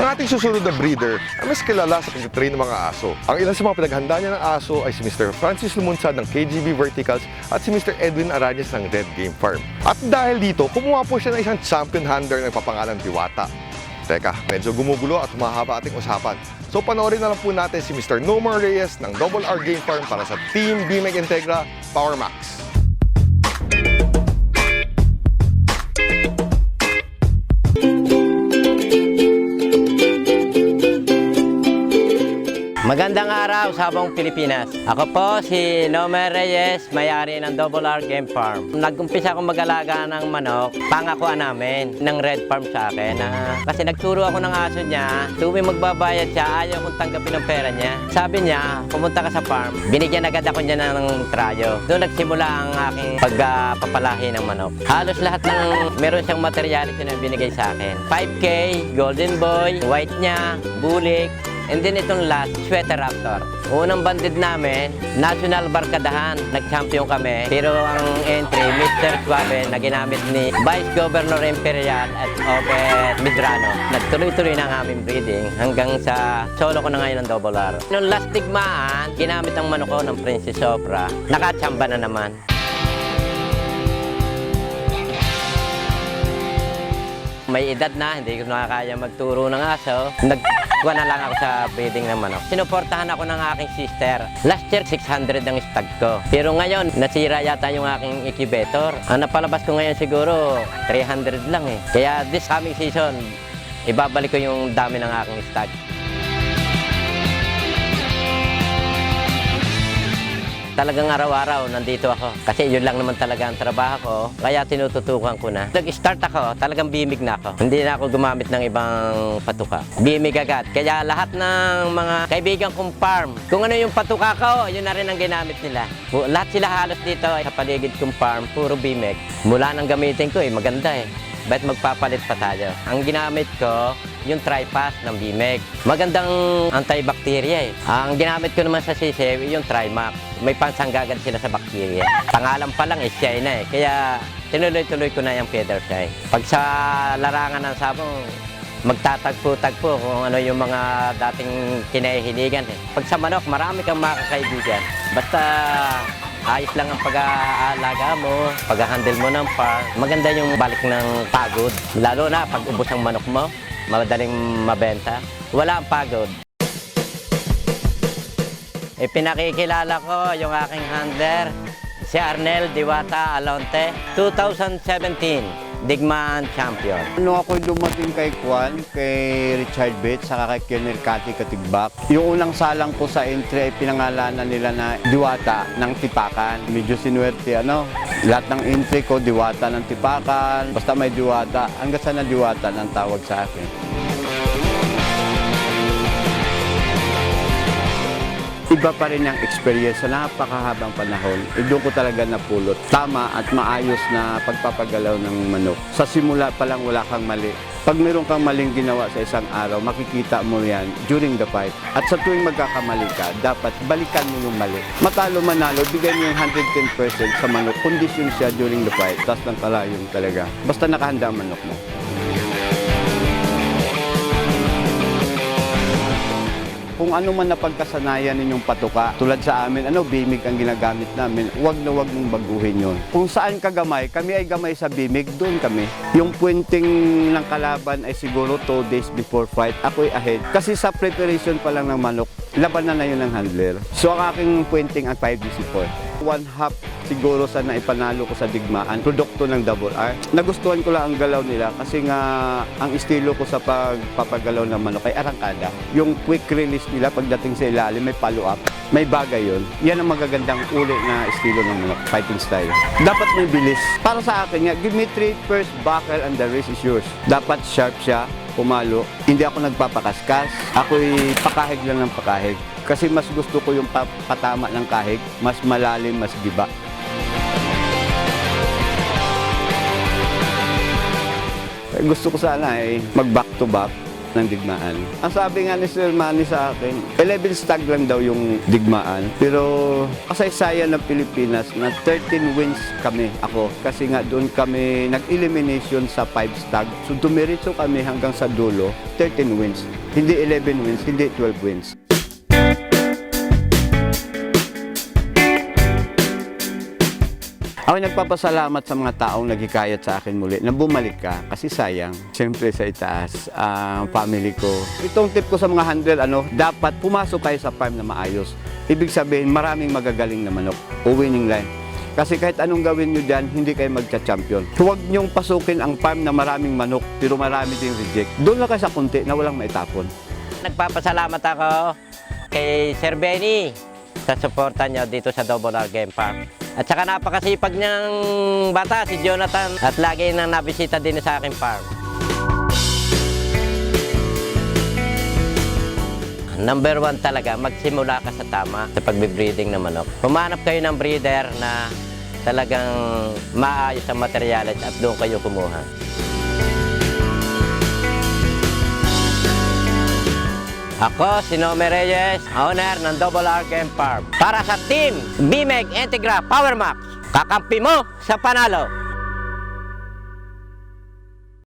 ating susunod na breeder ay mas kilala sa pag-train ng mga aso. Ang ilan sa mga pinaghanda niya ng aso ay si Mr. Francis Lumunsad ng KGB Verticals at si Mr. Edwin Arañez ng Red Game Farm. At dahil dito, kumuha po siya ng isang champion handler ng papangalan Diwata. Teka, medyo gumugulo at mahaba ating usapan. So panoorin na lang po natin si Mr. Nomar Reyes ng Double R Game Farm para sa Team BMEG Integra Power Max. Magandang araw sa buong Pilipinas. Ako po si Nomar Reyes, may-ari ng Double R Game Farm. Nag-umpisa akong mag-alaga ng manok, pangakuan namin ng Red Farm sa akin. Kasi nagturo ako ng aso niya, tuwing magbabayad siya, ayaw kong tanggapin ang pera niya. Sabi niya, pumunta ka sa farm, binigyan agad ako niya ng trayo. Doon nagsimula ang aking pagpapalahi ng manok. Halos lahat ng meron siyang materyales na binigay sa akin. 5K, Golden Boy, white niya, bulik, and then itong last, Sweater Raptor. Unang bandid namin, National Barkadahan. Nag-champion kami. Pero ang entry, Mr. Suave, na ginamit ni Vice Governor Imperial at Obed Medrano. Nagtuloy-tuloy na ang aming breeding hanggang sa solo ko na ngayon ng Double R. Noong last tigmaan, ginamit ang manok ko ng Princess Sopra. Nakachamba na naman. May edad na, hindi ko nakakaya magturo ng aso. Nagkuha na lang ako sa breeding ng manok. Sinuportahan ako ng aking sister. Last year, 600 ang stag ko. Pero ngayon, nasira yata yung aking incubator. Ang napalabas ko ngayon siguro, 300 lang eh. Kaya this coming season, ibabalik ko yung dami ng aking stag. Talagang araw-araw nandito ako. Kasi yun lang naman talaga ang trabaho ko. Kaya tinututukan ko na. Nag-start ako, talagang bimig na ako. Hindi na ako gumamit ng ibang patuka. Bimig agad. Kaya lahat ng mga kaibigan kong farm, kung ano yung patuka ko, yun na rin ang ginamit nila. Lahat sila halos dito sa paligid kong farm, puro bimig. Mula nang gamitin ko maganda eh. Ba't magpapalit pa tayo? Ang ginamit ko, yung Tri-Pass ng BMEG. Magandang antibacteria eh. Ang ginamit ko naman sa sisiw, yung Tri-Max. May pansanggagan sila sa bakterya. Pangalan pa lang, siya na eh. Kaya tinuloy-tuloy ko na yung feather siya. Pag sa larangan ng sabong, magtatagpo-tagpo kung ano yung mga dating kinahihiligan eh. Pag sa manok, marami kang makakaibigan. Basta ayos lang ang pag-aalaga mo, pag-handle mo ng farm. Maganda yung balik ng pagod. Lalo na pag ubos ang manok mo, madaling mabenta. Wala ang pagod. Pinakikilala ko yung aking handler, si Arnel Diwata Alonte, 2017. Digmaan champion. Nung ako'y dumating kay Kwan, kay Richard Bates, saka kay Colonel Cathy Katigbak, yung unang salang ko sa entry ay pinangalanan nila na Diwata ng Tipakan. Medyo sinuwerte, lahat ng entry ko, Diwata ng Tipakan, basta may Diwata, hanggang sa na Diwata ng tawag sa akin. Iba pa rin ang experience sa napakahabang panahon. Doon ko talaga napulot. Tama at maayos na pagpapagalaw ng manok. Sa simula pa lang wala kang mali. Pag meron kang maling ginawa sa isang araw, makikita mo yan during the fight. At sa tuwing magkakamali ka, dapat balikan mo yung mali. Matalo manalo, bigay mo yung 110% sa manok. Kondisyon siya during the fight. Tas ng kalayon talaga. Basta nakahanda ang manok mo. Kung ano man napagkasanayan ninyong patuka, tulad sa amin, bimig ang ginagamit namin, wag na wag mong baguhin yun. Kung saan ka gamay, kami ay gamay sa bimig, doon kami. Yung puwinting ng kalaban ay siguro 2 days before fight, ako'y ahead. Kasi sa preparation pa lang ng manok, labanan na yun ng handler. So ang aking puwinting ang 5DC4. 1/2 siguro sa naipanalo ko sa digmaan, produkto ng Double R. Nagustuhan ko lang ang galaw nila kasi nga ang estilo ko sa pagpapagalaw ng manok ay arangkada. Yung quick release nila pagdating sa ilalim, may follow-up, may bagay yun. Yan ang magagandang uli na estilo ng manok, fighting style. Dapat may bilis. Para sa akin nga, give me 3 first buckle and the rest is yours. Dapat sharp siya, pumalo. Hindi ako nagpapakaskas. Ako'y pakahig lang ng pakahig. Kasi mas gusto ko yung patama ng kahig, mas malalim, mas giba. Gusto ko sana mag back to back. ng digmaan. Ang sabi nga ni Sir Manny sa akin, 11 stag lang daw yung digmaan. Pero kasaysayan ng Pilipinas na 13 wins kami, ako. Kasi nga doon kami nag-elimination sa 5 stag. So dumiritso kami hanggang sa dulo, 13 wins. Hindi 11 wins, hindi 12 wins. Ako nagpapasalamat sa mga taong naghikayat sa akin muli na bumalik ka kasi sayang. Siyempre sa itaas, ang family ko. Itong tip ko sa mga handler, dapat pumasok kayo sa farm na maayos. Ibig sabihin, maraming magagaling na manok o winning line. Kasi kahit anong gawin nyo dyan, hindi kayo magcha-champion. Huwag nyong pasukin ang farm na maraming manok pero marami ding reject. Doon lang kayo sa kunti na walang maitapon. Nagpapasalamat ako kay Sir Benny sa suporta niya dito sa Double R Game Farm. At saka napakasipag niyang bata, si Jonathan, at lagi nang nabisita din sa aking farm. Number 1 talaga, magsimula ka sa tama sa pagbe-breeding ng manok. Humanap kayo ng breeder na talagang maayos ang materyales at doon kayo kumuha. Ako, si Nome Reyes, owner ng Double R Game Farm. Para sa Team BMEG Integra Power Max, kakampi mo sa panalo.